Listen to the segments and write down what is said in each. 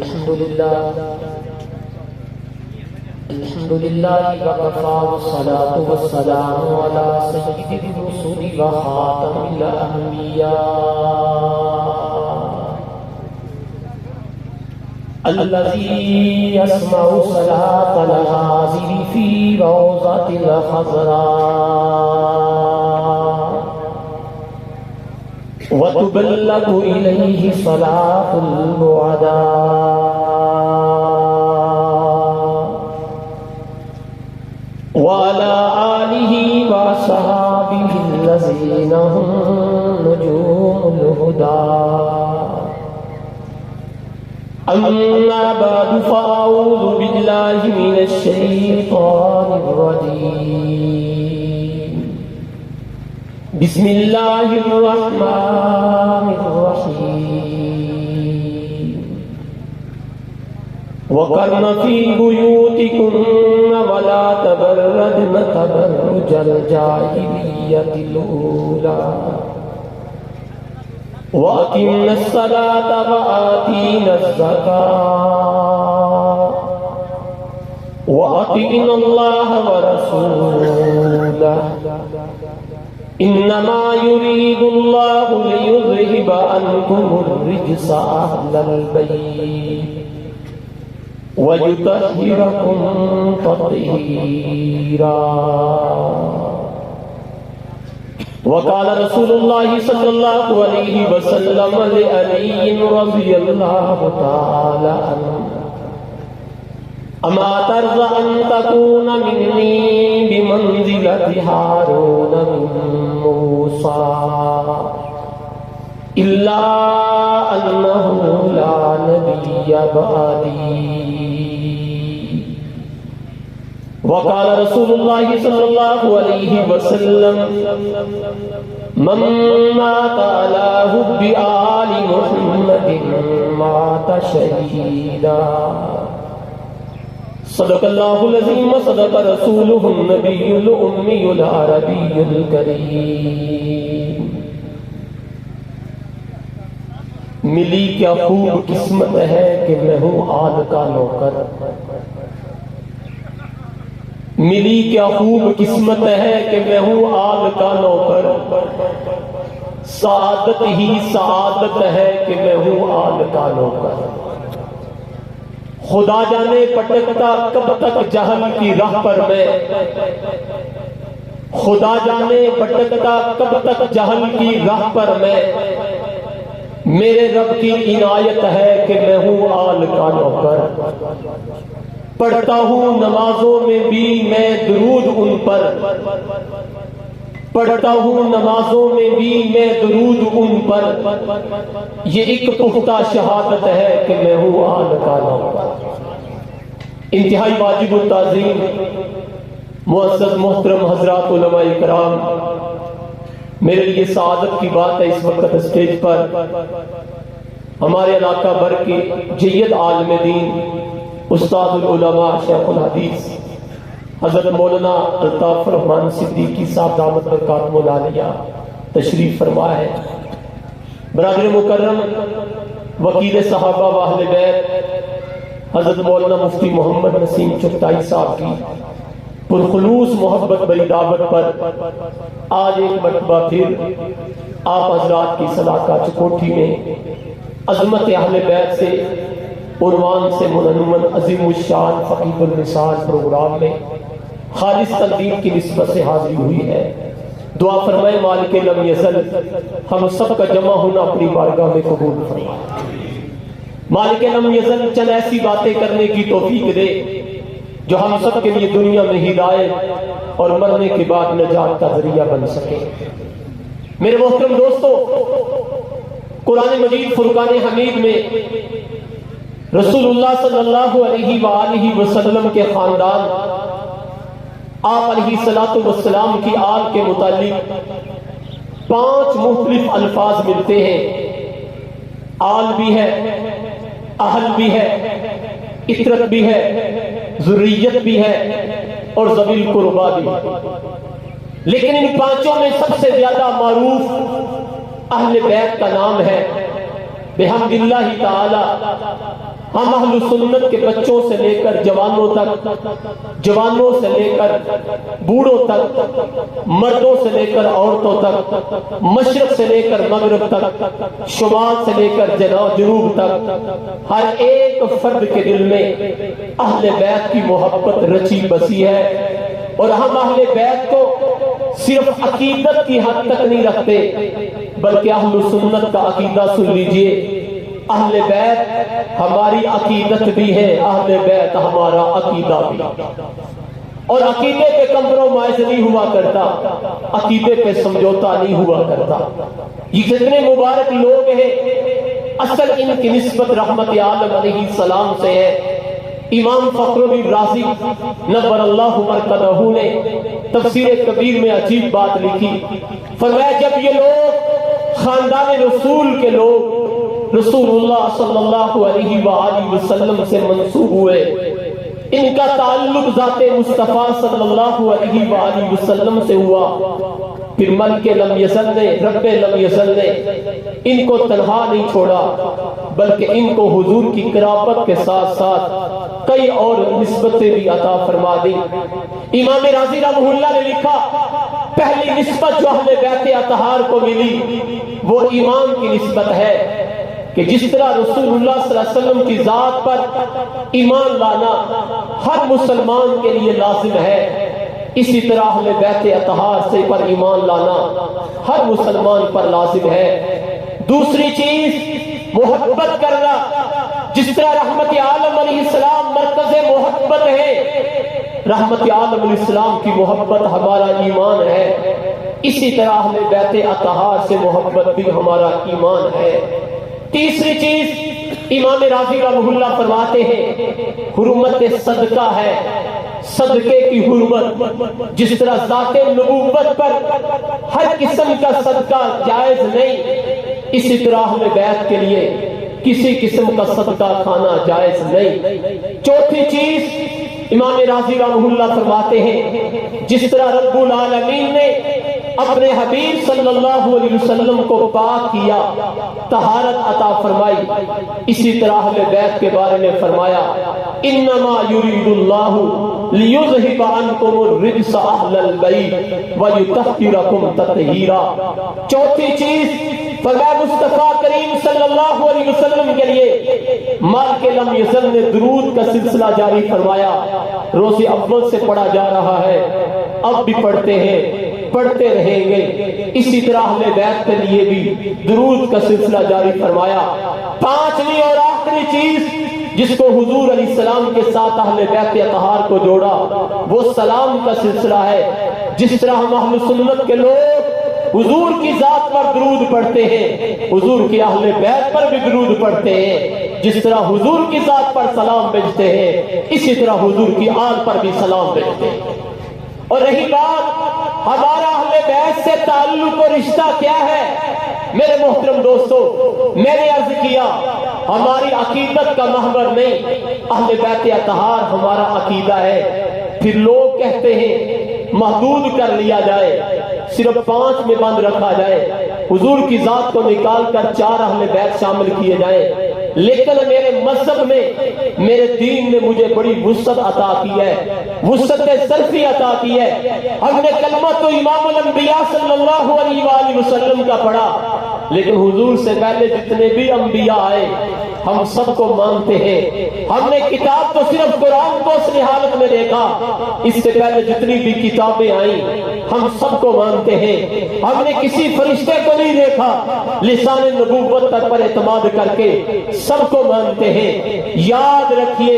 الحمد لله وكفى والصلاة والسلام على سيد الرسل وخاتم الأنبياء الذي يسمع صلاة الحاضر في روضة الخضراء وتبلغ إليه صلاة البعداء وعلى آله وصحابه الذين هم نجوم الهدى أما بعد فأعوذ بالله من الشيطان الرجيم بسم الله الرحمن الرحيم وقرن في بيوتكن ولا تبرجن تبرج الجاهلية الأولى وأقمنا الصلاة وآتينا الزكاة وأطعنا الله ورسوله إنما يريد الله ليذهب عنكم الرجس أهل البيت ويطهركم تطهيرا وقال رسول الله صلى الله عليه وسلم لعلي رضي الله تعالى عنه أما ترضى أن تكون مني بمنزلة هارون من موسى إلا أنه لا نبي بعدي وقال رسول الله صلى الله عليه وسلم من مات على حب آل محمد مات شهيدا صدق الله العظيم وصدق رسوله النبي الأمي العربي الكريم ملی کیا خوب قسمت ہے کہ میں ہوں آل کا نوکر ملی کیا خوب قسمت ہے کہ میں ہوں آل کا نوکر سعادت ہی سعادت ہے کہ میں ہوں آل کا نوکر خدا جانے پٹکتا کب تک جہل کی راہ پر میں خدا جانے پٹکتا کب تک جہل کی راہ پر میں میرے رب کی عنایت ہے کہ میں ہوں آل کا نوکر پڑھتا ہوں نمازوں میں بھی میں درود ان پر پڑھتا ہوں نمازوں میں بھی میں درود ان پر یہ ایک پختہ شہادت ہے کہ میں ہوں آل کا نوکر انتہائی واجب التعظیم معزز محترم حضرات علماء کرام میرے لیے سعادت کی بات ہے اس وقت اسٹیج پر ہمارے علاقہ بھر کے جید عالم دین استاد العلماء شیخ الحدیث حضرت مولانا الطاف الرحمن صدیقی صاحب دامت برکاتہ العالیہ تشریف فرما ہے برادر مکرم وکیل صحابہ و اہل بیت حضرت مولانا مفتی محمد نسیم چغتائی صاحب کی پرخلوص محبت بری دعوت پر آج ایک مرتبہ پھر آپ حضرات کی صلاح چکوٹھی میں عظمت اہل بیت سے عنوان سے منظم عظیم الشان فقیہ المثال پروگرام میں خالص تقدیم کی نسبت سے حاضری ہوئی ہے دعا فرمائے مالک لم یزل ہم سب کا جمع ہونا اپنی بارگاہ میں قبول فرمائے مالک لم یزل چند ایسی باتیں کرنے کی توفیق دے جو ہم سب کے لیے دنیا میں ہدایت اور مرنے کے بعد نجات کا ذریعہ بن سکے میرے محترم دوستو قرآن مجید فرقان حمید میں رسول اللہ صلی اللہ علیہ وآلہ وسلم کے خاندان آپ علیہ السلام کی آل کے متعلق 5 مختلف الفاظ ملتے ہیں آل بھی ہے اہل بھی ہے اطرت بھی ہے ذریت بھی ہے اور ذوی القربا بھی لیکن ان 5 میں سب سے زیادہ معروف اہل بیت کا نام ہے بحمد اللہ تعالی ہم اہل سنت کے بچوں سے لے کر جوانوں تک، جوانوں سے لے کر بوڑھوں تک، مردوں سے لے کر عورتوں تک، مشرق سے لے کر مغرب تک، شمال سے لے کر جنوب تک، ہر ایک فرد کے دل میں اہل بیت کی محبت رچی بسی ہے۔ اور ہم اہل بیت کو صرف عقیدت کی حد تک نہیں رکھتے، بلکہ اہل سنت کا عقیدہ سن لیجئے، اہل بیت ہماری عقیدت بھی ہے، اہل بیت ہمارا عقیدہ بھی، اور عقیدے پہ کمپرومائز نہیں ہوا کرتا، عقیدے پہ سمجھوتا نہیں ہوا کرتا۔ یہ کتنے مبارک لوگ ہیں، اصل ان کی نسبت رحمت عالم علیہ السلام سے ہے۔ امام فخر الدین رازی نور اللہ مرقدہ نے تفسیر کبیر میں عجیب بات لکھی، فرمایا جب یہ لوگ خاندان رسول کے لوگ رسول اللہ صلی اللہ علیہ وآلہ وسلم سے منسوب ہوئے، ان کا تعلق ذات مصطفیٰ صلی اللہ علیہ وآلہ وسلم سے ہوا، پھر ملک لم یزل نے، رب لم یزل نے ان کو تنہا نہیں چھوڑا، بلکہ ان کو حضور کی قرابت کے ساتھ ساتھ کئی اور نسبتیں بھی عطا فرما دی۔ امام رازی رحمہ اللہ نے لکھا، پہلی نسبت جو اہل بیت اطہار کو ملی وہ ایمان کی نسبت ہے، کہ جس طرح رسول اللہ صلی اللہ علیہ وسلم کی ذات پر ایمان لانا ہر مسلمان کے لیے لازم ہے، اسی طرح اہل بیت اطہار سے پر ایمان لانا ہر مسلمان پر لازم ہے۔ دوسری چیز محبت کرنا، جس طرح رحمت عالم علیہ السلام مرکز محبت ہے، رحمت عالم علیہ السلام کی محبت ہمارا ایمان ہے، اسی طرح اہل بیت اطہار سے محبت بھی ہمارا ایمان ہے۔ تیسری چیز امام رازی رحمہ اللہ فرماتے ہیں، حرمت صدقہ ہے، صدقے کی حرمت، جس طرح ذات نبوت پر ہر قسم کا صدقہ جائز نہیں، اسی طرح اہل بیت کے لیے کسی قسم کا صدقہ کھانا جائز نہیں۔ چوتھی چیز امام رازی رحمہ اللہ فرماتے ہیں، جس طرح رب العالمین نے اپنے حبیب صلی اللہ علیہ وسلم کو پاک کیا، طہارت عطا فرمائی، اسی طرح اہل بیت کے بارے میں فرمایا، انما یرید اللہ لیذہب عنکم الرجس اہل البیت ویطہرکم تطہیرا۔ چوتھی چیز فرمایا مصطفیٰ کریم صلی اللہ علیہ وسلم کے لیے مالک لم یزل نے درود کا سلسلہ جاری فرمایا، روز اول سے پڑھا جا رہا ہے، اب بھی پڑھتے ہیں، پڑھتے رہیں گے۔ اسی طرح اہل بیت کے لیے بھی درود کا سلسلہ جاری فرمایا۔ پانچویں اور آخری چیز جس کو حضور علیہ السلام کے ساتھ اہل بیت اطہار کو جوڑا وہ سلام کا سلسلہ ہے۔ جس طرح ہم اہل سنت کے لوگ حضور کی ذات پر درود پڑھتے ہیں، حضور کی اہل بیت پر بھی درود پڑھتے ہیں، جس طرح حضور کی ذات پر سلام بھیجتے ہیں، اسی طرح حضور کی آل پر بھی سلام بھیجتے ہیں۔ اور رہی بات ہمارا اہل بیت سے تعلق اور رشتہ کیا ہے، میرے محترم دوستو، میں نے عرض کیا ہماری عقیدت کا محور نہیں، اہل بیت اطہار ہمارا عقیدہ ہے۔ پھر لوگ کہتے ہیں محدود کر لیا جائے، صرف 5 میں بند رکھا جائے، حضور کی ذات کو نکال کر 4 اہل بیت شامل کیے جائیں، لیکن میرے مذہب میں، میرے دین نے مجھے بڑی وسعت عطا کی ہے، وسعت سلفی عطا کی ہے۔ ہم نے کلمہ تو امام الانبیاء صلی اللہ علیہ وآلہ وسلم کا پڑھا، لیکن حضور سے پہلے جتنے بھی انبیاء آئے ہم سب کو مانتے ہیں۔ ہم نے کتاب تو صرف قرآن کو اصلی حالت میں دیکھا، اس سے پہلے جتنی بھی کتابیں آئیں ہم سب کو مانتے ہیں۔ ہم نے کسی فرشتے کو نہیں دیکھا، لسان نبوت پر اعتماد کر کے سب کو مانتے ہیں۔ یاد رکھیے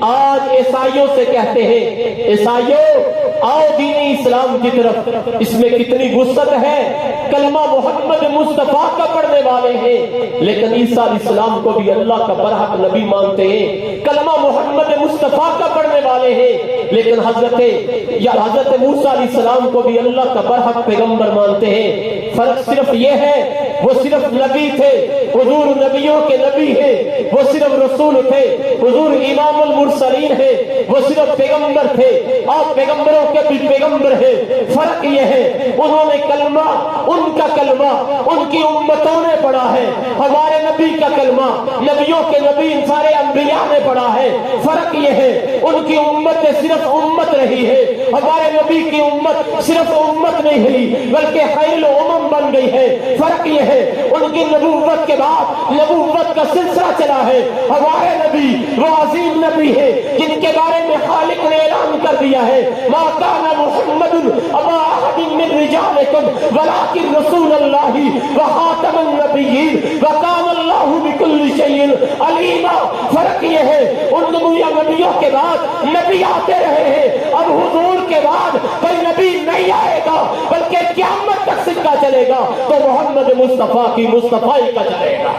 آج عیسائیوں سے کہتے ہیں، عیسائیوں آؤ دین اسلام کی طرف، اس میں کتنی وسعت ہے، کلمہ محمد مصطفیٰ کا پڑھنے والے ہیں، لیکن عیسیٰ علیہ السلام کو بھی اللہ کا برحق نبی مانتے ہیں، کلمہ محمد مصطفیٰ کا پڑھنے والے ہیں، لیکن حضرت موسیٰ علیہ السلام کو بھی اللہ کا برحق پیغمبر مانتے ہیں، فرق صرف یہ ہے وہ صرف نبی تھے، حضور نبیوں کے نبی ہیں، وہ صرف رسول تھے، حضور امام المرسلین ہیں، وہ صرف پیغمبر تھے، آپ پیغمبروں کے بھی پیغمبر ہیں۔ فرق یہ ہے انہوں نے کلمہ، ان کا کلمہ ان کی امتوں نے پڑھا ہے، ہمارے نبی کا کلمہ نبیوں کے نبی ان سارے انبیاء نے پڑھا ہے۔ فرق یہ ہے ان کی امت صرف امت رہی ہے، ہمارے نبی کی امت صرف امت نہیں ہوئی بلکہ خیر الامم بن گئی ہے۔ فرق یہ ہے ان کی نبوت کے بعد نبوت کا سلسلہ چلا ہے، ہمارے نبی وہ عظیم نبی ہے جن کے بارے میں خالق نے اعلان کر دیا ہے، ما کان محمد ابا احد من رجالکم ولکن رسول اللہ وخاتم النبیین وکان اللہ بکل شیء علیما۔ فرق یہ ہے ان نبیوں کے بعد نبی آتے رہے ہیں، اب حضور کے بعد کوئی نبی نہیں آئے گا بلکہ قیامت تک سکہ چلے گا تو محمد مصطفیٰ کی مصطفی کا چلے گا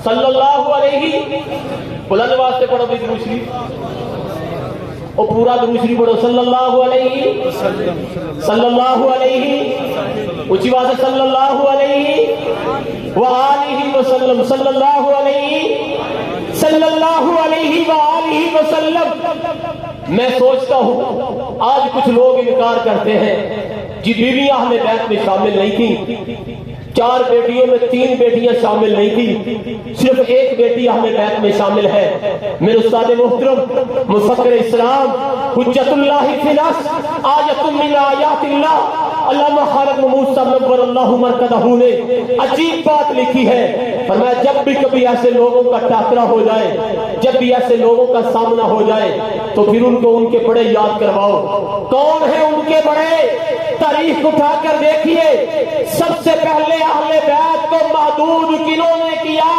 صلی اللہ علیہ۔ بلند آواز سے پڑھو بھی درود شریف، اور پورا درود شریف پڑھو صلی اللہ علیہ صلی اللہ علیہ، اونچی آواز سے صلی اللہ علیہ وآلہ وسلم، صلی اللہ علیہ صلی اللہ علیہ وآلہ وسلم۔ میں سوچتا ہوں آج کچھ لوگ انکار کرتے ہیں جی بیویاں اہل بیت میں شامل نہیں تھیں، 4 بیٹیوں میں 3 بیٹیاں شامل نہیں تھی، صرف ایک بیٹی اہل بیت میں شامل ہے۔ میرے استاد محترم مفکر اسلام حجت اللہ فی الارض آیۃ من آیات اللہ علامہ خالد محمود صاحب نور اللہ مرکزہ نے عجیب بات لکھی ہے، فرمایا جب بھی کبھی ایسے لوگوں کا ٹاکرا ہو جائے، جب بھی ایسے لوگوں کا سامنا ہو جائے تو پھر ان کو ان کے بڑے یاد کرواؤ۔ کون ہیں ان کے بڑے؟ تاریخ اٹھا کر دیکھیے، سب سے پہلے اہل بیت کو محدود کنہوں نے کیا؟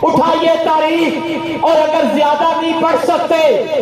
اٹھائیے تاریخ، اور اگر زیادہ نہیں پڑھ سکتے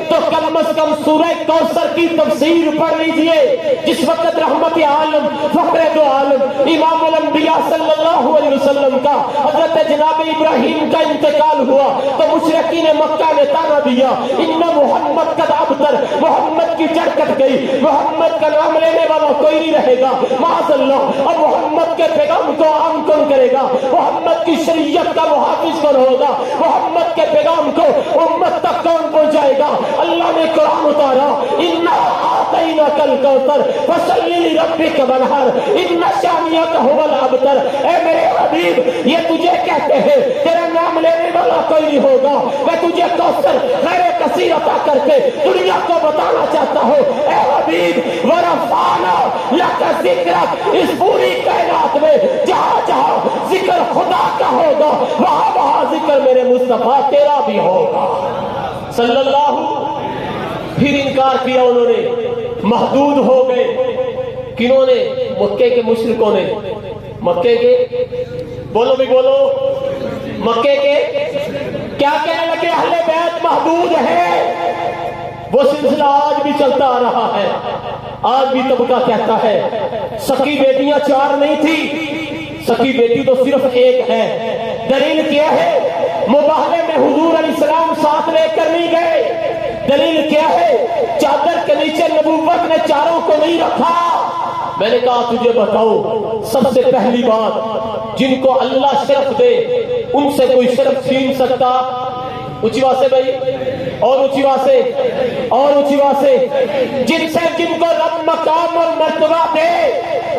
تو کم از کم سورہ کوثر کی تفسیر پڑھ لیجئے۔ جس وقت رحمت عالم فخر دو عالم امام الانبیاء صلی اللہ علیہ وسلم کا حضرت جناب ابراہیم کا انتقال ہوا تو مشرکین مکہ نے تانا دیا، ان محمد قد ابتر، محمد کی جڑ کٹ گئی، محمد کا نام لینے والا کوئی نہیں رہے گا، معاذ اللہ۔ اب محمد کے پیغام کو عام کون کرے گا؟ محمد کی شریعت کا محافظ کون ہوگا؟ محمد کے پیغام کو امت تک کون پہنچائے گا؟ اللہ نے قرآن اتارا، اِنَّا أَعْطَيْنَاكَ الْكَوْثَرَ فَصَلِّ لِرَبِّكَ وَانْحَرْ إِنَّ شَانِئَكَ هُوَ الْأَبْتَرُ۔ اے میرے حبیب یہ تجھے کہتے ہیں تیرا نام لینے والا کوئی نہیں ہوگا، میں تجھے کوثر خیر کثیر عطا کر کے دنیا کو بتانا چاہتا ہوں۔ اے حبیب وَرَفَعْنَا لَكَ ذِكْرَكَ، اس پوری کائنات میں جہاں جہاں ذکر خدا کا ہوگا وہاں وہاں ذکر میرے مصطفیٰ تیرا بھی ہوگا صلی اللہ۔ پھر انکار کیا انہوں نے، محدود ہو گئے، کنہوں نے؟ مکے کے مشرکوں نے، مکے کے، بولو بھی بولو، مکے کے کیا کہنے لگے؟ اہل بیت محدود ہے۔ وہ سلسلہ آج بھی چلتا آ رہا ہے، آج بھی طبقہ کہتا ہے سکی بیٹیاں 4 نہیں تھی، سکی بیٹی تو صرف ایک ہے۔ دلیل کیا ہے؟ مباہلے میں حضور علیہ السلام ساتھ لے کر نہیں گئے۔ دلیل کیا ہے؟ چادر کے نیچے نبوت نے 4 کو نہیں رکھا۔ میں نے کہا تجھے بتاؤ، سب سے پہلی بات جن کو اللہ شرف دے ان سے کوئی شرف چھین سکتا؟ اونچی آواز سے بھائی، اور اونچی آواز سے، اور اونچی آواز سے، جن کو رب مقام اور مرتبہ دے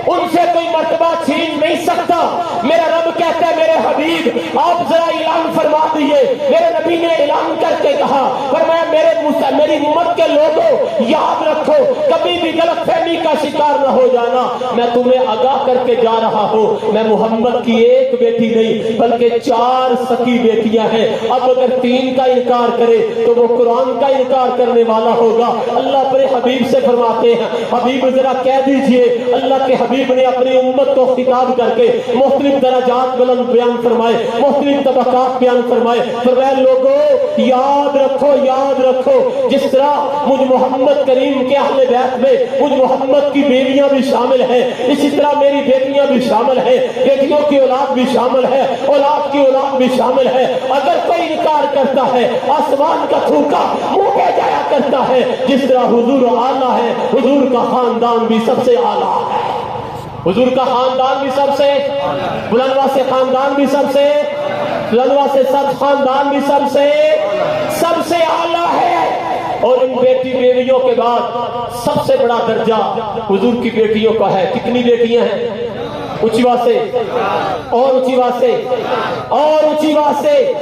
ان سے کوئی مرتبہ چھین نہیں سکتا۔ میرا رب کہتا ہے میرے حبیب آپ ذرا اعلان فرما دیے۔ میرے نبی نے اعلان کر کے کہا، فرمایا میری امت کے لوگوں یاد رکھو کبھی بھی غلط فہمی کا شکار نہ ہو جانا، میں تمہیں آگاہ کر کے جا رہا ہوں، میں محمد کی ایک بیٹی نہیں بلکہ 4 سکی بیٹیاں ہیں۔ اب اگر 3 کا انکار کرے تو وہ قرآن کا انکار کرنے والا ہوگا۔ اللہ اپنے حبیب سے فرماتے ہیں، حبیب ذرا کہہ دیجئے، اللہ کے حبیب نے اپنی امت کو خطاب کر کے مختلف درجات بلند بیان فرمائے، مختلف طبقات بیان فرمائے، فرمایا لوگوں یاد رکھو، یاد رکھو جس طرح مجھ محمد کریم کے اہل بیت میں مجھ محمد کی بیویاں بھی شامل ہیں، اسی طرح میری بیٹی بیٹیاں بھی شامل ہیں، بیٹیوں کی اولاد بھی شامل ہے، اولاد کی اولاد بھی شامل ہے۔ اگر کوئی انکار کرتا ہے آسمان کا تھوکا منہ پہ جایا کرتا ہے۔ جس طرح حضور اعلیٰ ہے، حضور کا خاندان بھی سب سے اعلیٰ ہے، حضور کا خاندان بھی سب سے بلندوا سے خاندان بھی سب سے بلندوا سے سب خاندان بھی سب سے اعلیٰ ہے۔ اور ان بیٹی بیویوں کے بعد سب سے بڑا درجہ حضور کی بیٹیوں کا ہے۔ کتنی بیٹیاں ہیں؟ اونچی بات سے اور اونچی بات سے اور اونچی بات سے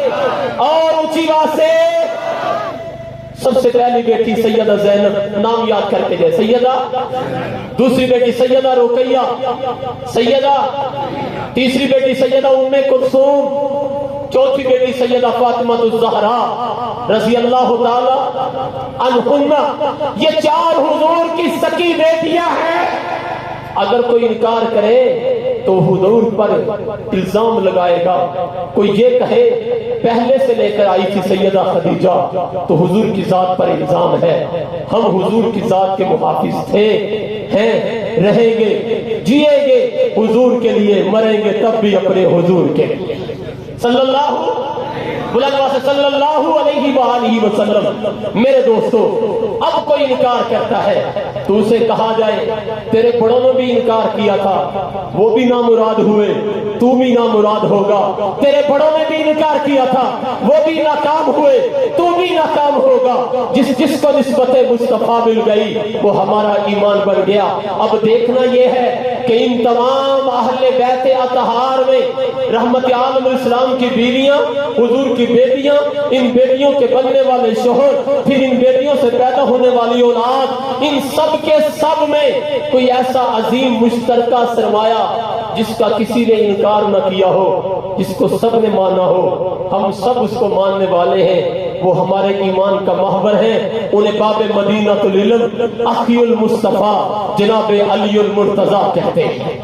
اور اونچی بات سے۔ سب سے پہلی بیٹی سیدہ زینب، نام یاد کر کے جائے، سیدہ۔ دوسری بیٹی سیدہ رقیہ، سیدہ۔ تیسری بیٹی سیدہ ام کلثوم، چوتھی بیٹی سیدہ فاطمہ الزہرا رضی اللہ تعالی عنہا۔ یہ چار حضور کی سکی بیٹیاں ہیں۔ اگر کوئی انکار کرے تو حضور پر الزام لگائے گا۔ کوئی یہ کہے پہلے سے لے کر آئی تھی سیدہ خدیجہ تو حضور کی ذات پر الزام ہے۔ ہم حضور کی ذات کے محافظ تھے، ہیں، رہیں گے، جیئیں گے حضور کے لیے، مریں گے تب بھی اپنے حضور کے لیے صلی اللہ علیہ وآلہ وسلم۔ میرے دوستو، اب کوئی انکار کرتا ہے تو اسے کہا جائے تیرے بڑوں نے بھی انکار کیا تھا، وہ بھی نامراد ہوئے، تو بھی نامراد ہوگا۔ تیرے بڑوں نے بھی انکار کیا تھا، وہ بھی ناکام ہوئے، تو بھی ناکام ہوگا۔ جس کو نسبت مصطفیٰ مل گئی وہ ہمارا ایمان بن گیا۔ اب دیکھنا یہ ہے کہ ان تمام اہل بیت اطہار میں رحمت عالم الاسلام کی بیویاں، حضور کی بیٹیاں، ان بیٹیوں کے بننے والے شوہر، پھر ان بیٹیوں سے پیدا ہونے والی اولاد، ان سب کے سب میں کوئی ایسا عظیم مشترکہ سرمایہ جس کا کسی نے انکار نہ کیا ہو، جس کو سب نے مانا ہو، ہم سب اس کو ماننے والے ہیں، وہ ہمارے ایمان کا محور ہیں۔ انہیں باب مدینہ العلم اخی المصطفیٰ جناب علی المرتضیٰ کہتے ہیں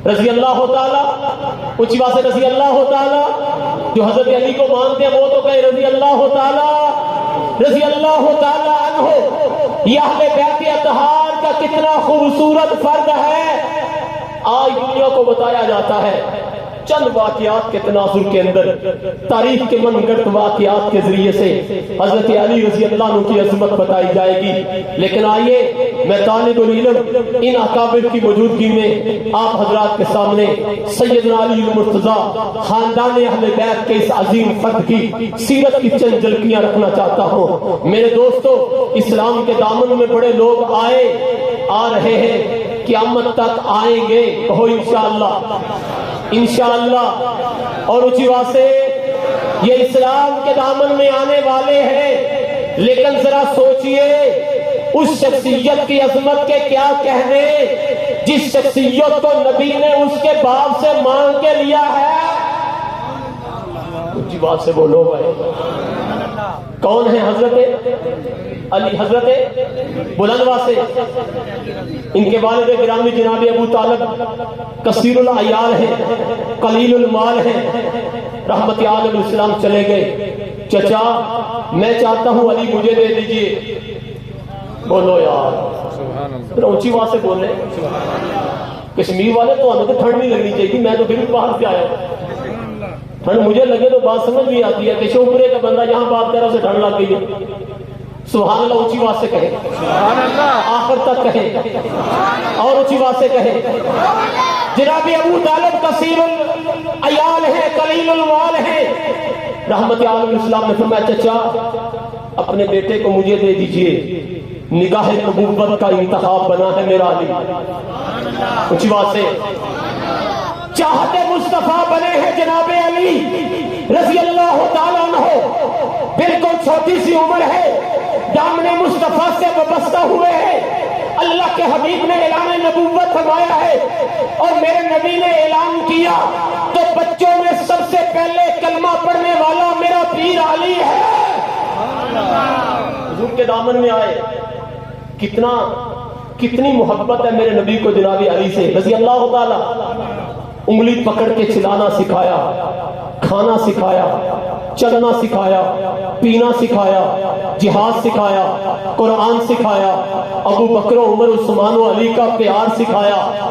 رضی اللہ تعالیٰ۔ اونچی بات سے رضی اللہ تعالیٰ۔ جو حضرت علی کو مانتے ہیں وہ تو کہے رضی اللہ تعالیٰ، رضی اللہ تعالیٰ عنہ۔ یہ اہل بیت اطہار کا کتنا خوبصورت فرد ہے، آج دنیا کو بتایا جاتا ہے۔ چند واقعات کے تناظر کے اندر تاریخ کے من گھڑت واقعات کے ذریعے سے حضرت علی رضی اللہ عنہ کی عظمت بتائی جائے گی، لیکن آئیے میں طالب العلم ان اکابر کی موجودگی میں آپ حضرات کے سامنے سیدنا علی المرتضیٰ خاندان اہل بیت کے اس عظیم فرد کی سیرت کی چند جھلکیاں رکھنا چاہتا ہوں۔ میرے دوستو، اسلام کے دامن میں بڑے لوگ آ رہے ہیں، قیامت تک آئیں گے، کہو انشاءاللہ، انشاءاللہ۔ اور اونچی بات سے یہ اسلام کے دامن میں آنے والے ہیں، لیکن ذرا سوچئے اس شخصیت کی عظمت کے کیا کہنے جس شخصیت کو نبی نے اس کے باپ سے مانگ کے لیا ہے۔ اونچی بات سے بولو بھائی، کون ہے؟ حضرت علی، حضرت بلندوا سے۔ ان کے والد گرامی جناب ابو طالب کثیر العیال ہیں، قلیل المال ہیں، رحمت عالم الاسلام چلے گئے۔ چچا میں چاہتا ہوں علی مجھے دے دیجئے۔ بولو یار، اونچی بات سے بول رہے۔ کشمیر والے تو ہمیں تو ٹھنڈ نہیں لگنی چاہیے، میں تو پھر باہر سے آیا ہوں، ٹھنڈ مجھے لگے تو بات سمجھ بھی آتی ہے کہ شوپرے کا بندہ یہاں بات کر رہا اسے ٹھنڈ لگ گئی ہے۔ سبحان اللہ، اونچی بات سے کہے، سبحان اللہ، آخر تک کہے اور اونچی بات سے کہے۔ جناب ابو طالب کثیر العیال ہیں، قلیل المال ہیں، رحمت عالم الاسلام نے فرمایا چچا اپنے بیٹے کو مجھے دے دیجئے، نگاہ نبوت کا انتخاب بنا ہے میرا علی۔ اونچی بات سے چاہتے مصطفیٰ بنے ہیں جناب علی رضی اللہ تعالیٰ عنہ، بالکل چھوٹی سی عمر ہے، دامن مصطفیٰ سے وابستہ ہوئے ہیں۔ اللہ کے حبیب نے اعلان نبوت فرمایا ہے اور میرے نبی نے اعلان کیا تو بچوں میں سب سے پہلے کلمہ پڑھنے والا میرا پیر علی ہے۔ حضور کے دامن میں آئے، کتنی محبت ہے میرے نبی کو جناب علی سے رضی اللہ تعالیٰ۔ انگلی پکڑ کے چلانا سکھایا، کھانا سکھایا، چلنا سکھایا، پینا سکھایا، جہاد سکھایا، قرآن سکھایا، ابو بکر و عمر عثمان و علی کا پیار سکھایا۔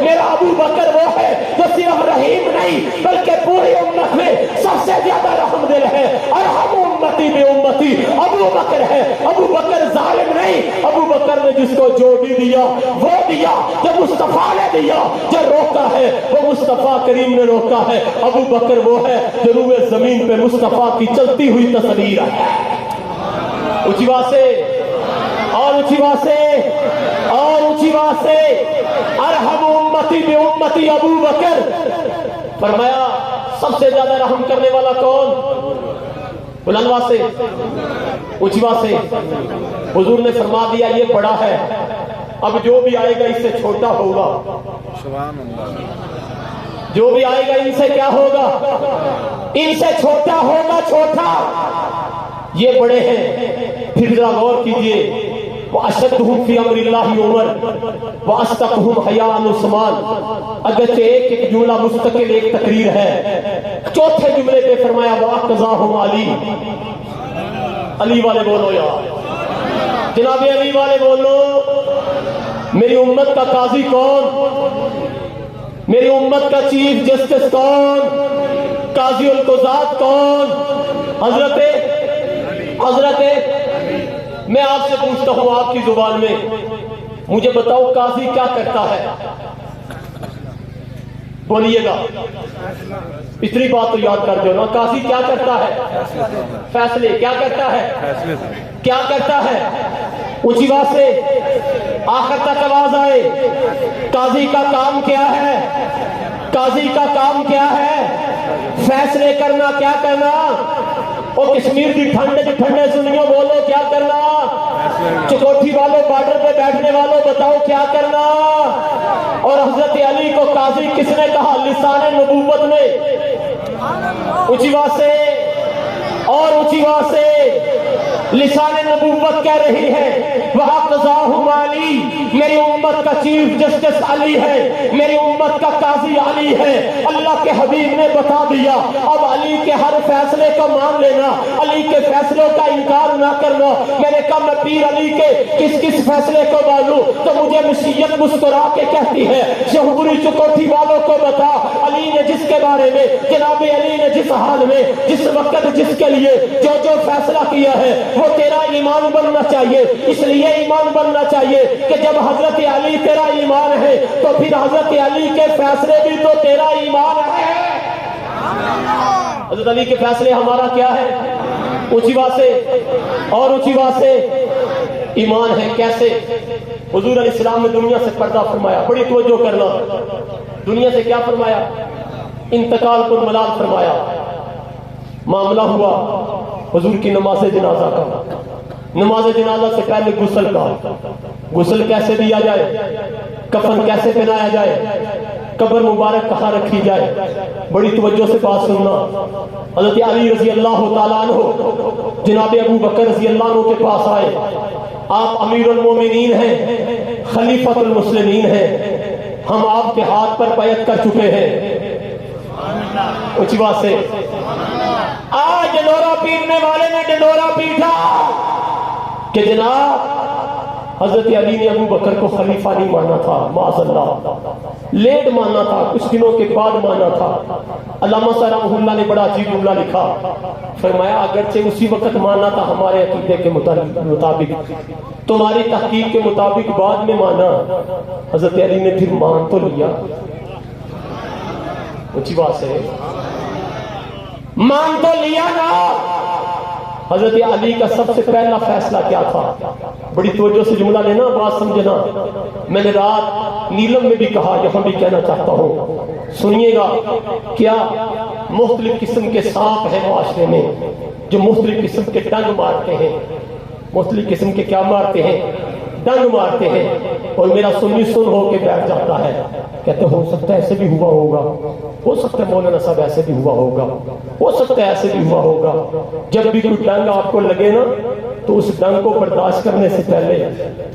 میرا ابو بکر وہ ہے جو صرف رحیم نہیں بلکہ پوری امت میں سب سے زیادہ رحم دل ہے. ارحم امتی بے امتی ابو بکر ہے. ابو بکر ظالم نہیں, ابو بکر نے جس کو جو بھی دیا وہ دیا, جو مصطفیٰ نے دیا, جو روکا ہے وہ مصطفیٰ کریم نے روکا ہے. ابو بکر وہ ہے جو روئے زمین پہ مصطفیٰ کی چلتی ہوئی تصویر ہے. اونچی بات سے اور اونچی بات سے اور اونچی بات سے, ارحم امتی بے امتی ابو بکر. فرمایا سب سے زیادہ رحم کرنے والا کون؟ بلند بات سے اونچی بات سے. حضور نے فرما دیا یہ بڑا ہے, اب جو بھی آئے گا اس سے چھوٹا ہوگا. جو بھی آئے گا ان سے کیا ہوگا؟ ان سے چھوٹا ہوگا. چھوٹا یہ بڑے ہیں. پھر ذرا غور کیجئے, وَأَشَدُّهُمْ فِي أَمْرِ اللَّهِ عُمَرَ وَأَصْدَقُهُمْ حَيَاءً عُثْمَانَ. اگرچہ ایک جملہ مستقل ایک تقریر ہے, چوتھے جملے پہ فرمایا وَأَقْضَاهُمْ عَلِي. علی والے بولو یار, جناب علی والے بولو. میری امت کا قاضی کون؟ میری امت کا چیف جسٹس کون؟ قاضی القضات کون؟ حضرت میں آپ سے پوچھتا ہوں آپ کی زبان میں, مجھے بتاؤ قاضی کیا کرتا ہے؟ بولیے گا. اتنی بات تو یاد کر دو نا, قاضی کیا کرتا ہے؟ فیصلے. کیا کرتا ہے؟ کیا کرتا ہے؟ اونچی بات سے آخر تک آواز آئے. قاضی کا کام کیا ہے؟ قاضی کا کام کیا ہے؟ فیصلے کرنا. کیا کرنا؟ اور کشمیر کی ٹھنڈے سنیو بولو کیا کرنا؟ چکوٹھی والوں بارڈر پہ بیٹھنے والوں بتاؤ کیا کرنا؟ اور حضرت علی کو قاضی کس نے کہا؟ لسان نبوت نے. اونچی بات سے اور اونچی بات سے, لسان نبوت کہہ رہی ہے وَأَقْضَاهُمْ عَلِي. میری امت کا چیف جسٹس علی ہے, میری امت کا قاضی علی ہے. اللہ کے حبیب نے بتا دیا, اب علی کے ہر فیصلے کو مان لینا, علی کے فیصلوں کا انکار نہ کرنا. میں نے کہا میں پیر علی کے کس کس فیصلے کو مانوں, تو مجھے مشیت مسکرا کے کہتی ہے شہپوری چکوٹھی والوں کو بتا, علی نے جس کے بارے میں, جناب علی نے جس حال میں, جس وقت, جس کے لیے جو فیصلہ کیا ہے وہ تیرا ایمان بننا چاہیے. اس لیے ایمان بننا چاہیے کہ جب حضرت علی تیرا ایمان ہے تو پھر حضرت علی کے فیصلے بھی تو تیرا ایمان ہے. حضرت علی کے فیصلے ہمارا کیا ہے؟ اونچی بات سے اور اونچی بات سے ایمان ہے. کیسے؟ حضور علیہ السلام نے دنیا سے پردہ فرمایا. بڑی توجہ کرنا, دنیا سے کیا فرمایا؟ انتقال پر ملال فرمایا. معاملہ ہوا حضور کی نماز جنازہ کا. نماز جنازہ سے پہلے غسل کا. غسل کیسے دیا جائے, کفن کیسے پہنایا جائے, قبر مبارک کہاں رکھی جائے. بڑی توجہ سے بات سننا. حضرت علی رضی اللہ تعالیٰ عنہ جناب ابو بکر رضی اللہ عنہ کے پاس آئے. آپ امیر المومنین ہیں, خلیفۃ المسلمین ہیں, ہم آپ کے ہاتھ پر بیعت کر چکے ہیں. اونچی بات سے آج ڈنڈورا پیٹنے والے نے ڈنڈورا پیٹا کہ جناب حضرت علی نے ابو بکر کو خلیفہ نہیں ماننا تھا, معاذ اللہ لیٹ ماننا تھا, کچھ دنوں کے بعد ماننا تھا. علامہ صاحب رحمہ اللہ نے بڑا عجیب جملہ لکھا, فرمایا اگرچہ اسی وقت ماننا تھا ہمارے عقیدے کے مطابق, تمہاری تحقیق کے مطابق بعد میں مانا, حضرت علی نے پھر مان تو لیا. اچھی بات سے مان تو لیا نا. حضرت علی کا سب سے پہلا فیصلہ کیا تھا؟ بڑی توجہ سے جملہ لینا, بات سمجھنا. میں نے رات نیلم میں بھی کہا, یہاں بھی کہنا چاہتا ہوں, سنیے گا. کیا مختلف قسم کے سانپ ہیں معاشرے میں جو مختلف قسم کے ڈنگ مارتے ہیں. مختلف قسم کے کیا مارتے ہیں؟ ڈنگ مارتے ہیں. اور میرا سنی سن ہو کے بیٹھ جاتا ہے, کہتے ہو سکتا ہے ایسے بھی ہوا ہوگا, ہو سکتا ہے مولانا صاحب ایسے بھی ہوا ہوگا, ہو سکتا ہے ایسے بھی ہوا ہوگا. جب بھی کوئی ڈنگ آپ کو لگے نا تو اس ڈنگ کو برداشت کرنے سے پہلے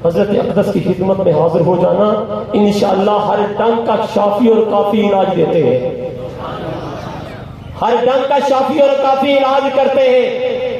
حضرت اقدس کی خدمت میں حاضر ہو جانا. انشاءاللہ ہر ڈنگ کا شافی اور کافی علاج دیتے ہیں, ہر ڈنگ کا شافی اور کافی علاج کرتے ہیں.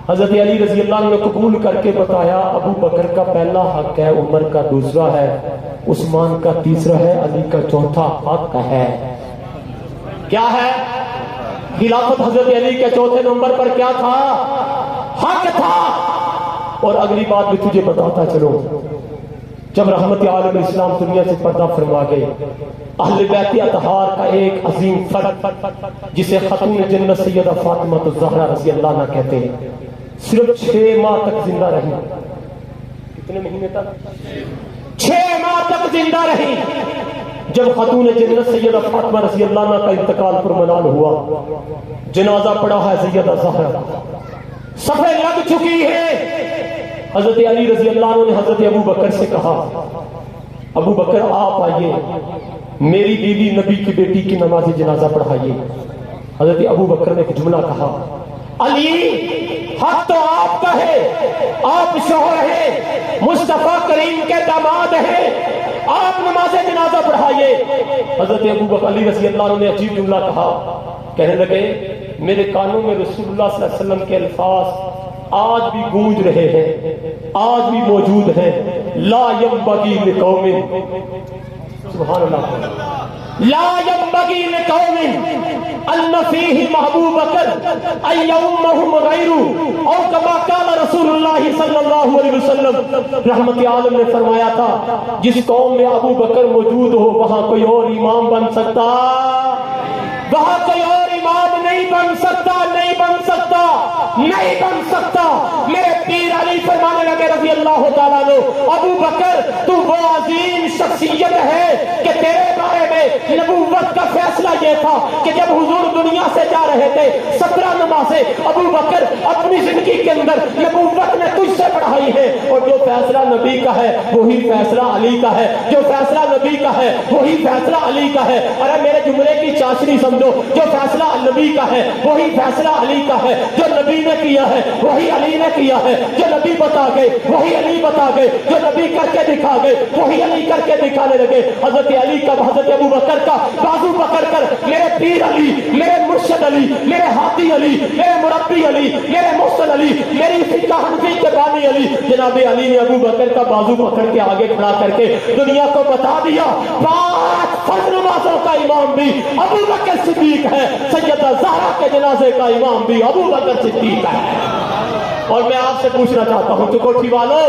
حضرت علی رضی اللہ عنہ نے قبول کر کے بتایا ابو بکر کا پہلا حق ہے، عمر کا دوسرا ہے، عثمان کا تیسرا ہے، علی کا چوتھا حق ہے۔ کیا ہے؟ خلافت حضرت علی کے چوتھے نمبر پر کیا تھا؟ حق تھا۔ اور اگلی بات بھی تجھے بتاتا چلو، جب رحمت عالم اسلام دنیا سے پردہ فرما گئے، اہل بیت اطہار کا ایک عظیم فرد جسے خاتون جنت سیدہ فاطمہ الزہرا رضی اللہ عنہا کہتے ہیں، صرف 6 ماہ تک زندہ رہی۔ کتنے مہینے تک؟ 6 ماہ تک زندہ رہی۔ جب خاتون جنت سیدہ فاطمہ رضی اللہ عنہا کا انتقال پر منال ہوا، جنازہ پڑا ہے سیدہ زہرا، صفحے لگ چکی ہے۔ حضرت علی رضی اللہ عنہ نے حضرت ابو بکر سے کہا ابو بکر آپ آئیے، میری بیوی نبی کی بیٹی کی نماز جنازہ پڑھائیے۔ حضرت ابو بکر نے ایک جملہ کہا، علی حق تو آپ کا ہے، آپ شوہر ہیں، مصطفیٰ کریم کے داماد ہیں، آپ نماز جنازہ پڑھائیے۔ حضرت ابو بکر علی رضی اللہ عنہ نے عجیب جملہ کہا، کہنے لگے میرے کانوں میں رسول اللہ صلی اللہ علیہ وسلم کے الفاظ آج بھی گونج رہے ہیں، آج بھی موجود ہیں، لا ينبغي لقوم، سبحان اللہ، لا ينبغي لقوم ان فيهم ابو بکر ان يؤمهم غيره، اور كما قال رسول اللہ صلی اللہ علیہ وسلم۔ رحمت عالم نے فرمایا تھا جس قوم میں ابو بکر موجود ہو وہاں کوئی اور امام بن سکتا، وہاں کوئی اور امام نہیں بن سکتا، نہیں بن سکتا، نہیں بن سکتا۔ میرے پیر علی فرمانے لگے رضی اللہ تعالیٰ عنہ، ابو بکر تو وہ عظیم شخصیت ہے کہ تیرے بارے میں نبوت کا فیصلہ یہ تھا کہ جب حضور دنیا سے جا رہے تھے 17 نمازیں ابو بکر اپنی زندگی کے اندر نبوت نے تجھ سے پڑھائی ہے، اور جو فیصلہ نبی کا ہے وہی فیصلہ علی کا ہے، جو فیصلہ نبی کا ہے وہی فیصلہ علی کا ہے۔ ارے میرے جملے کی چاشنی سمجھو، جو فیصلہ نبی کا ہے وہی فیصلہ علی کا ہے، جو نبی نے کیا ہے وہی علی نے کیا ہے، جو نبی بتا گئے وہی علی بتا گئے، جو نبی کر کے دکھا گئے وہی علی کر کے دکھانے لگے۔ حضرت علی کا، حضرت ابو بکر کا بازو پکڑ کر میرے پیر علی، میرے مرشد علی، میرے ہادی علی، میرے مربی علی، میرے محسن علی، میری فقہ حنفی کے بانی علی، جناب علی نے ابو بکر کا بازو پکڑ کے آگے کھڑا کر کے دنیا کو بتا دیا 5 فرض نمازوں کا امام بھی ابو بکر صدیق ہے، سیدہ زہرا کے جنازے کا امام بھی ابو بکر صدیق ہے۔ اور میں آپ سے پوچھنا چاہتا ہوں چکوٹھی والو،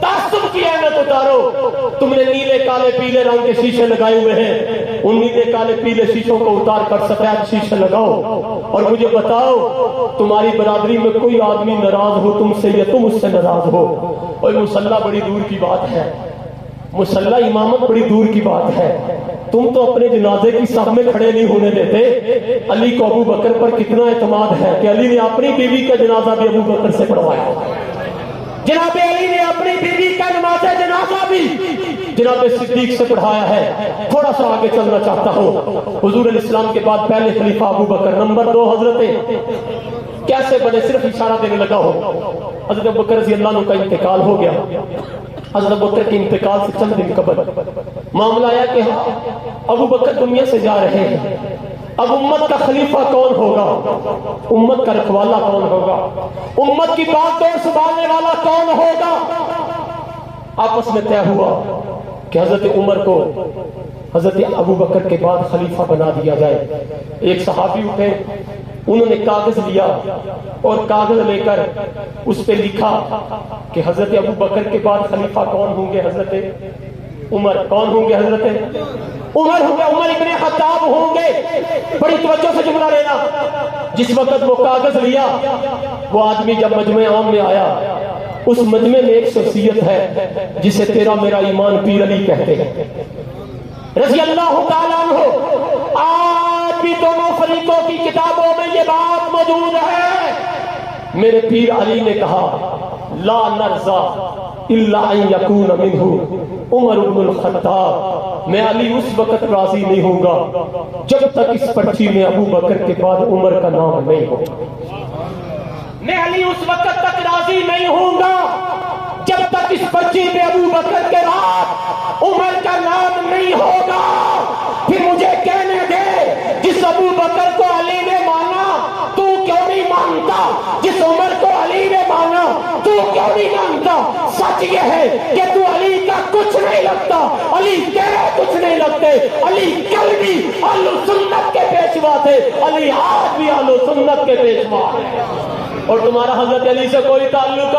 تعصب کی اہمیت اتارو۔ تم نے نیلے کالے پیلے رنگ کے شیشے لگائے ہوئے ہیں، ان نیلے کالے پیلے شیشوں کو اتار کر سفید شیشے لگاؤ اور مجھے بتاؤ تمہاری برادری میں کوئی آدمی ناراض ہو تم سے یا تم اس سے ناراض ہو۔ اور مصلی بڑی دور کی بات ہے، مصلی امامت بڑی دور کی بات ہے، تم تو اپنے جنازے کی صف میں کھڑے نہیں ہونے دیتے۔ علی کو ابو بکر پر کتنا اعتماد ہے کہ علی نے اپنی بیوی کا جنازہ بھی ابو بکر سے پڑھوایا۔ جناب علی نے اپنی بیوی کا نماز جنازہ بھی جناب صدیق سے پڑھایا ہے۔ تھوڑا سا آگے چلنا چاہتا ہوں، حضور علیہ السلام کے بعد پہلے خلیفہ ابو بکر، نمبر 2 حضرت کیسے بنے، صرف اشارہ دینے لگا ہو۔ حضرت ابو بکر رضی اللہ عنہ کا انتقال ہو گیا۔ حضرت ابو بکر کے انتقال سے چند دن قبل معاملہ آیا کہ ابو بکر دنیا سے جا رہے ہیں، اب امت کا خلیفہ کون ہوگا، امت کا رکھوالا کون ہوگا، امت کی بات دور سنبھالنے والا کون ہوگا۔ آپس میں طے ہوا کہ حضرت عمر کو حضرت ابو بکر کے بعد خلیفہ بنا دیا جائے۔ ایک صحابی اٹھے، انہوں نے کاغذ لیا اور کاغذ لے کر اس پہ لکھا کہ حضرت ابو بکر کے بعد خلیفہ کون ہوں گے، حضرت عمر۔ کون ہوں گے؟ حضرت عمر ہوں گے، عمر ابن خطاب ہوں گے۔ بڑی توجہ سے جملہ لینا، جس وقت وہ کاغذ لیا وہ آدمی جب مجمع عام میں آیا، اس مجمع میں ایک شخصیت ہے جسے تیرا میرا ایمان پیر علی کہتے ہیں رضی اللہ تعالیٰ عنہ۔ آج بھی دونوں فریقوں کی کتابوں میں یہ بات موجود ہے۔ میرے پیر علی نے کہا لا نرضا الا ان یکون منہ عمر بن الخطاب، میں علی اس وقت راضی نہیں ہوں گا جب تک اس پرچی میں ابو بکر کے بعد عمر کا نام نہیں ہو۔ میں علی اس وقت تک راضی نہیں ہوں گا جب تک اس پرچی میں ابو بکر کے بعد عمر کا نام نہیں ہوگا۔ پھر مجھے کہنے دے، جس ابو بکر کو علی نے مانا تو کیوں نہیں مانتا، جس عمر کو تو کیوں نہیں مانتا؟ سچ یہ ہے کہ تو علی کا کچھ نہیں لگتا، علی تیرے کچھ نہیں لگتے، علی کل بھی اہل سنت کے پیشوا تھے، علی آج بھی اہل سنت کے پیشوا ہے، اور تمہارا حضرت علی سے کوئی تعلق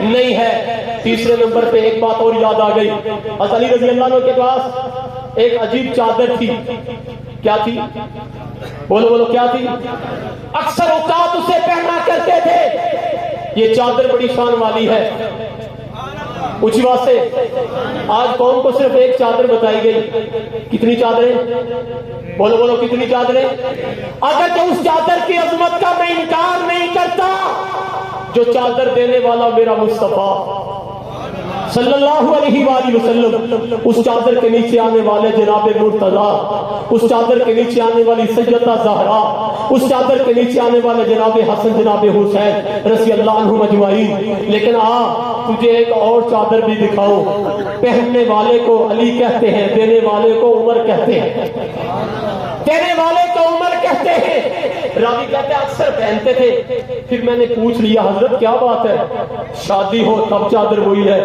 نہیں ہے۔ تیسرے نمبر پہ ایک بات اور یاد آ گئی، حضرت علی رضی اللہ عنہ کے پاس ایک عجیب چادر تھی۔ کیا تھی؟ بولو بولو، کیا تھی؟ اکثر اوقات اسے پہنا کرتے تھے۔ یہ چادر بڑی شان والی ہے، اونچی بات سے آج قوم کو صرف ایک چادر بتائی گئی۔ کتنی چادریں؟ بولو بولو، کتنی چادریں؟ اگر کہ اس چادر کی عظمت کا میں انکار نہیں کرتا جو چادر دینے والا میرا مصطفیٰ صلی اللہ علیہ وآلہ وسلم، اس چادر کے نیچے آنے والے جناب مرتضیٰ، اس چادر کے نیچے آنے والی سیدہ زہرا، اس چادر کے نیچے آنے والے جناب حسن جناب حسین رضی اللہ عنہم اجمعین۔ لیکن تجھے ایک اور چادر بھی دکھاؤ، پہننے والے کو علی کہتے ہیں، دینے والے کو عمر کہتے ہیں، دینے والے کو عمر کہتے ہیں۔ راوی کہتے ہیں اکثر پہنتے تھے، پھر میں نے پوچھ لیا حضرت کیا بات ہے؟ شادی ہو تب چادر وہی ہے،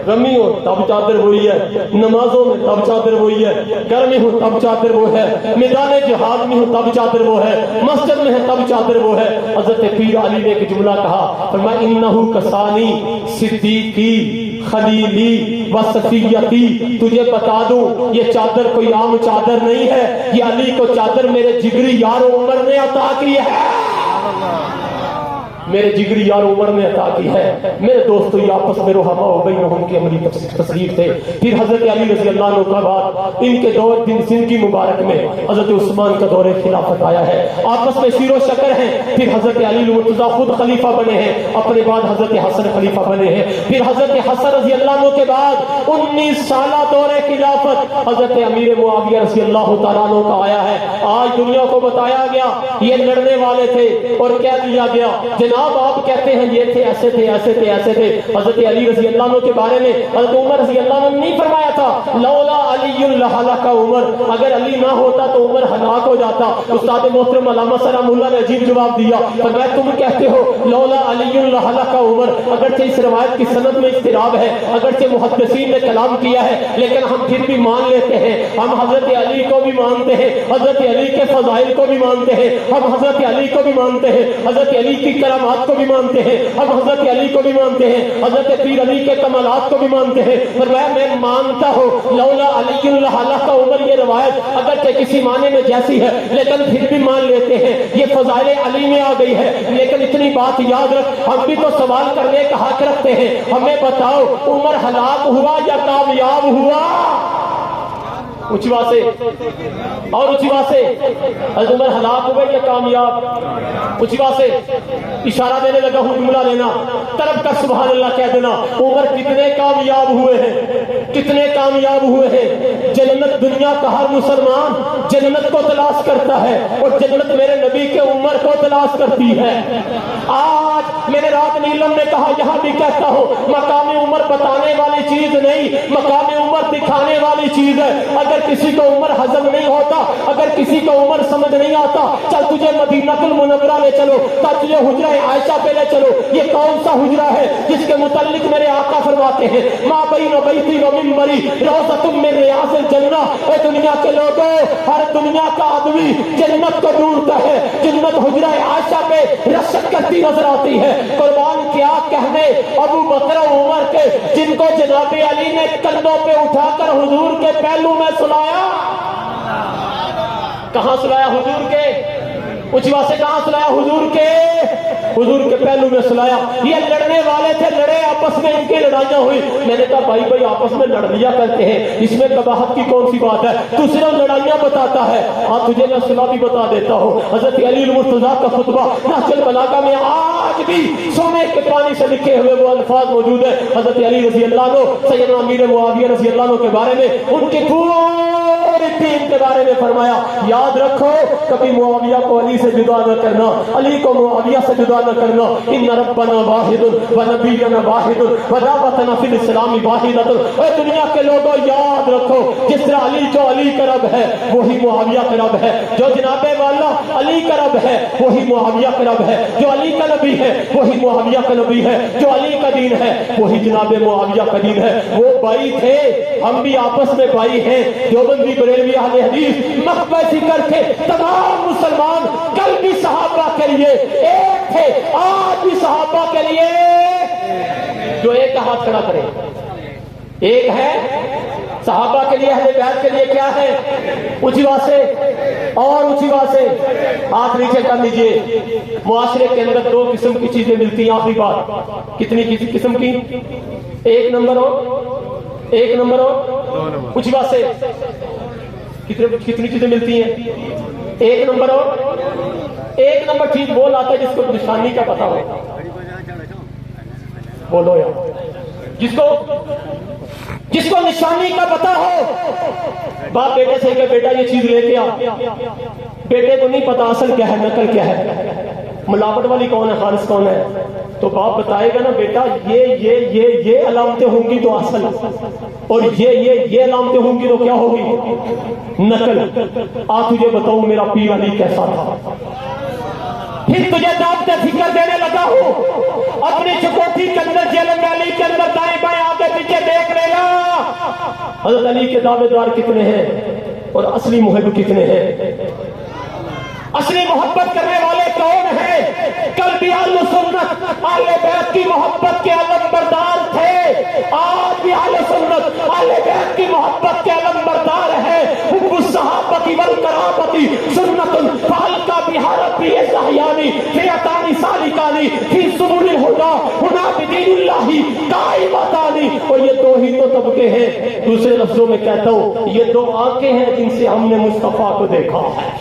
غمی ہو تب چادر وہی ہے، نمازوں میں تب چادر وہی ہے، گھر میں ہو تب چادر وہ ہے، میدان جہاد میں ہو تب چادر وہ ہے، مسجد میں ہے تب چادر وہ ہے۔ حضرت پیر علی نے ایک جملہ کہا، فرمایا انہو کسانی صدیقی خلیلی و صفیتی، تجھے بتا دوں یہ چادر کوئی عام چادر نہیں ہے، یہ علی کو چادر میرے جگری یار عمر نے عطا کی ہے، میرے جگری یار عمر نے عطا کی ہے۔ میرے دوستو یہ آپس میں رحماء و بینہم کی عملی تصریف تھے۔ پھر حضرت علی رضی اللہ عنہ کا بعد ان کے دور زندگی مبارک میں حضرت عثمان کا دور خلافت آیا ہے، آپس میں شیر و شکر ہیں۔ پھر حضرت علی المرتضیٰ خود خلیفہ بنے ہیں، اپنے بعد حضرت حسن خلیفہ بنے ہیں۔ پھر حضرت حسن رضی اللہ عنہ کے بعد 19 سالہ دور خلافت حضرت امیر معاویہ رضی اللہ تعالیٰ عنہ کا آیا ہے۔ آج دنیا کو بتایا گیا یہ لڑنے والے تھے اور کہہ دیا گیا جناب آپ کہتے ہیں یہ تھے، ایسے تھے، ایسے تھے، ایسے تھے۔ حضرت علی رضی اللہ عنہ کے بارے میں حضرت عمر رضی اللہ عنہ نے نہیں فرمایا تھا لولا علی لہلک عمر، اگر علی نہ ہوتا تو عمر ہلاک ہو جاتا۔ استاد محترم علامہ سلام اللہ نے عجیب جواب دیا، فرمایا تم کہتے ہو لولا علی لہلک عمر، اگرچہ اس روایت کی سند میں اضطراب ہے، اگرچہ محدثین نے کلام کیا ہے، لیکن ہم پھر بھی مان لیتے ہیں، ہم حضرت علی کو بھی مانتے ہیں، حضرت علی کے فضائل کو بھی مانتے ہیں، ہم حضرت علی کو بھی مانتے ہیں، حضرت علی کی کرامات کو بھی مانتے ہیں، ہم حضرت علی کو بھی مانتے ہیں، حضرت پیر علی کے کمالات کو بھی مانتے ہیں۔ فرمایا میں مانتا ہوں لولا علی لہلک عمر، یہ روایت اگرچہ کسی معنی میں جیسی ہے لیکن پھر بھی مان لیتے ہیں یہ فضائل علی میں آ گئی ہے۔ لیکن اتنی بات یاد رکھ، ہم بھی تو سوال کرنے کا حق رکھتے ہیں، ہمیں بتاؤ عمر ہلاک ہوا یا کامیاب ہوا؟ اونچی بات سے اور اونچی بات سے، حضرت عمر ہلاک ہوئے یا کامیاب؟ اونچی بات سے اشارہ دینے لگا ہوں، جملہ لینا، طرف کا سبحان اللہ کہہ دینا۔ عمر کتنے کامیاب ہوئے ہیں، کتنے کامیاب ہوئے ہیں۔ جنت دنیا کا ہر مسلمان جنت کو تلاش کرتا ہے اور جنت میرے نبی کے عمر کو تلاش کرتی ہے۔ آج میں نے رات نیلم نے کہا، یہاں بھی کہتا ہوں، مقام عمر بتانے والی چیز نہیں، مقام عمر دکھانے والی چیز ہے۔ اگر کسی کو عمر ہضم نہیں ہوتا، اگر کسی کو عمر سمجھ نہیں آتا، چل تجھے مدینہ المنورہ لے چلو، چل تجھے حجرہ عائشہ پہ لے چلو۔ یہ کون سا حجرہ ہے جس کے متعلق میرے آقا فرماتے ہیں ما بین بیتی و منبری روضۃ من ریاض الجنہ۔ اے دنیا کے لوگوں، ہر دنیا کا آدمی جنت کو ڈھونڈتا ہے، جنت حجرہ عائشہ پہ رشک کرتی نظر آتی ہے۔ قربان کیا کہنے ابو بکر و عمر کے، جن کو جناب علی نے کندھوں پہ اٹھا کر حضور کے پہلو میں سلایا۔ کہاں سلایا؟ حضور کے اونچی بات سے کہاں سلایا؟ حضور کے پہلو میں سلایا۔ یہ لڑنے والے تھے، لڑے آپس میں، ان کی لڑائیاں ہوئی۔ میں نے کہا بھائی آپس میں لڑ لیا کرتے ہیں، اس میں قباحت کی کون سی بات ہے؟ تو صرف لڑائیاں بتاتا ہے۔ ہاں تجھے میں صلح بھی بتا دیتا ہوں، حضرت علی المرتضیٰ کا خطبہ نہج البلاغہ میں آج بھی سونے کے پانی سے لکھے ہوئے وہ الفاظ موجود ہیں۔ حضرت علی رضی اللہ عنہ سیدنا امیر معاویہ رضی اللہ عنہ کے بارے میں ان کے پورے میری ٹیم کے بارے میں فرمایا یاد رکھو کبھی معاویہ کو علی سے جدا نہ کرنا، علی کو معاویہ سے جدا نہ کرنا، ان ربنا واحد ونبینا واحد ودعوتنا فی الاسلام واحدۃ۔ اے دنیا کے لوگوں یاد رکھو جس طرح علی جو علی کا رب ہے وہی معاویہ کا رب ہے، جو جناب والا علی کا رب ہے وہی معاویہ کا رب ہے، جو علی کا نبی ہے وہی معاویہ کا نبی ہے، جو علی کا دین ہے وہی جناب معاویہ کا دین ہے۔ وہ بھائی تھے، ہم بھی آپس میں بھائی ہیں، دیوبندی بریلوی اہل حدیث مکتبہ ذکر کے تمام مسلمان کل بھی صحابہ کے لیے ایک تھے، آج بھی صحابہ کے لیے جو ایک کا ہاتھ کھڑا کرے ایک ہے۔ صحابہ کے لیے اہل بیت کے لیے کیا ہے؟ اونچی بات سے اور اونچی بات سے ہاتھ نیچے کر لیجئے۔ معاشرے کے اندر دو قسم کی چیزیں ملتی ہیں، آخری بات، کتنی قسم کی؟ ایک نمبر ہو اونچی بات سے کتنی چیزیں ملتی ہیں؟ ایک نمبر چیز بول آتا ہے جس کو نشانی کا پتہ ہو، بولو یار، جس کو نشانی کا پتہ ہو۔ باپ بیٹے سے کہ بیٹا یہ چیز لے کے آ، بیٹے کو نہیں پتا اصل کیا ہے نقل کیا ہے، ملاوٹ والی کون ہے خالص کون ہے، تو باپ بتائے گا نا بیٹا یہ علامتیں ہوں گی تو اصل، اور یہ علامتیں ہوں گی تو کیا ہوگی؟ نقل۔ آ تجھے بتاؤں میرا پیر علی کیسا تھا، پھر تجھے دعوت فکر دینے لگا ہوں، اپنی چکوٹھی کے اندر جیلن ویلی کے اندر دائیں بائیں آگے پیچھے دیکھ لینا حضرت علی کے دعوے دار کتنے ہیں اور اصلی محب کتنے ہیں، اصلی محبت کرنے والے کون ہیں؟ کل بھی اہل سنت اہل بیت کی محبت کے علم بردار تھے، آج بھی اہل سنت اہل بیت کی محبت کے علم بردار ہے۔ حب الصحابۃ والقرابۃ سنت فالکا بحربی زحیانی فیتانی سالکانی فی سبل الہدی ہنا بدین اللہ قائمتانی۔ اور یہ دو ہی تو طبقے ہیں، دوسرے لفظوں میں کہتا ہوں یہ دو آنکھیں ہیں جن سے ہم نے مصطفیٰ کو دیکھا ہے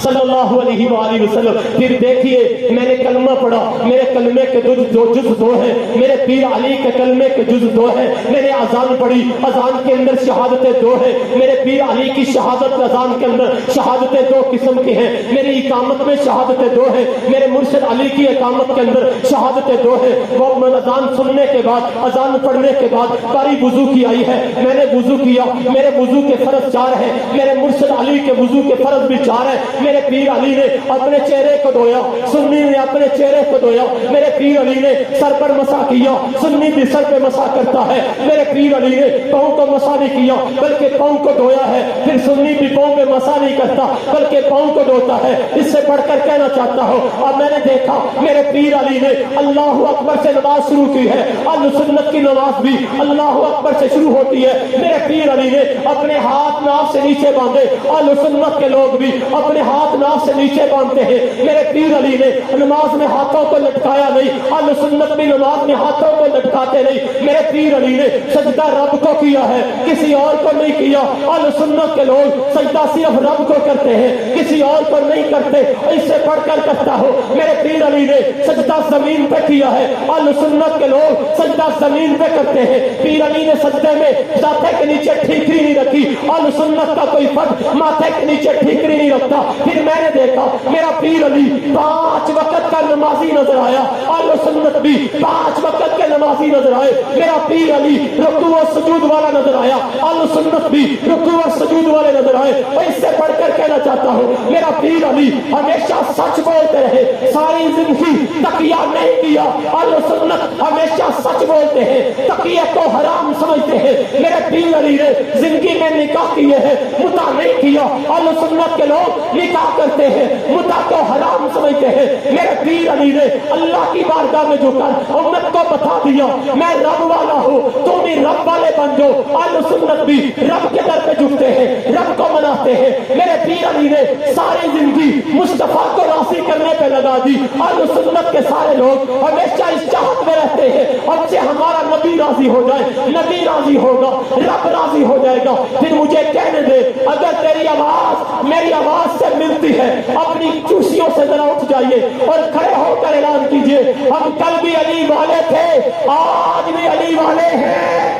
صلی اللہ علیہ وآلہ وسلم۔ پھر دیکھیے میں نے کلمہ پڑھا، میرے کلمے کے جز دو ہیں، میرے پیر علی کے کلمے کے جز دو ہیں، میں نے اذان پڑھی، اذان کے اندر شہادتیں دو ہیں، میرے پیر علی کی شہادت اذان کے اندر شہادتیں دو قسم کی ہیں، میری اقامت میں شہادتیں دو ہیں، میرے مرشد علی کی اقامت کے اندر شہادتیں دو ہیں۔ وہ اذان سننے کے بعد اذان پڑھنے کے بعد باری وضو کی آئی ہے، میں نے وضو کیا، میرے وضو کے فرض 4 ہیں، میرے مرشد علی کے وضو کے فرض بھی 4 ہیں۔ میرے پیر علی نے اپنے چہرے کو دھویا، سنی نے اپنے چہرے کو دھویا، میرے پیر علی نے سر پر مسح کیا، سنی بھی سر پہ مسح کرتا ہے، میرے پیر علی نے پاؤں کو مسح نہیں کیا بلکہ پاؤں کو دھویا ہے، پھر سنی بھی پاؤں پہ مسح نہیں کرتا بلکہ پاؤں کو دھوتا ہے۔ اس سے بڑھ کر کہنا چاہتا ہوں، اور میں نے دیکھا میرے پیر علی نے اللہ اکبر سے نماز شروع کی ہے، اہل سنت کی نماز بھی اللہ اکبر سے شروع ہوتی ہے، میرے پیر علی نے اپنے ہاتھ ناف سے نیچے باندھے، اہل سنت کے لوگ بھی اپنے ہاتھ ناف سے نیچے باندھتے ہیں، میرے پیر علی نے نماز میں ہاتھوں کو لٹکایا نہیں، اہل سنت بھی نماز میں ہاتھوں کو لٹکاتے نہیں، میرے پیر علی نے سجدہ رب کو کیا ہے کسی اور کو نہیں کیا، اہل سنت کے لوگ سجدہ صرف رب کو کرتے ہیں کسی اور کو نہیں کرتے، اس سے پڑھ کر کرتا ہو، میرے پیر علی نے سجدہ زمین پہ کیا ہے، اہل سنت کے لوگ سجدہ زمین پہ کرتے ہیں، پیر علی نے سجدے میں ماتھے کے نیچے ٹھیکری نہیں رکھی، اہل سنت کا کوئی فرد ماتھے کے نیچے ٹھیکری نہیں رکھتا۔ پھر میں نے دیکھا میرا پیر علی 5 وقت کا نمازی نظر آیا، اہل سنت بھی 5 وقت کے نمازی نظر آئے، میرا پیر علی رکوع و سجود والا نظر آیا، اہل سنت بھی رکوع و سجود والے نظر آئے۔ اور اس سے بڑھ کر کہنا چاہتا ہوں میرا پیر علی ہمیشہ سچ بولتے رہے، ساری زندگی تقیہ نہیں کیا، اہل سنت ہمیشہ سچ بولتے ہیں، تقیہ کو حرام سمجھتے ہیں، میرے پیر علی نے زندگی میں نکاح کیے ہیں، متع نہیں کیا، اہل سنت کے لوگ نکاح کرتے ہیں متع کو حرام سمجھتے ہیں، میرے پیر علی نے اللہ کی بارگاہ میں جھک کر امت کو بتا دیا میں رب والا ہوں، تم بھی رب والے بن جاؤ، اہل سنت بھی رب کے در پہ جھکتے ہیں، رب کو مناتے ہیں، میرے پیر علی نے ساری زندگی مصطفیٰ کو راضی کرنے پہ لگا دی، اہل سنت کے سارے لوگ ہمیشہ اس چاہت میں رہتے ہیں اب سے ہمارا نبی راضی ہو جائے، نبی راضی ہوگا رب راضی ہو جائے گا۔ پھر مجھے کہنے دے اگر تیری آواز میری آواز سے ملتی ہے اپنی کرسیوں سے ذرا اٹھ جائیے اور کھڑے ہو کر اعلان کیجئے ہم کل بھی علی والے تھے آج بھی علی والے ہیں،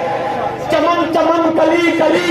چمن چمن کلی کلی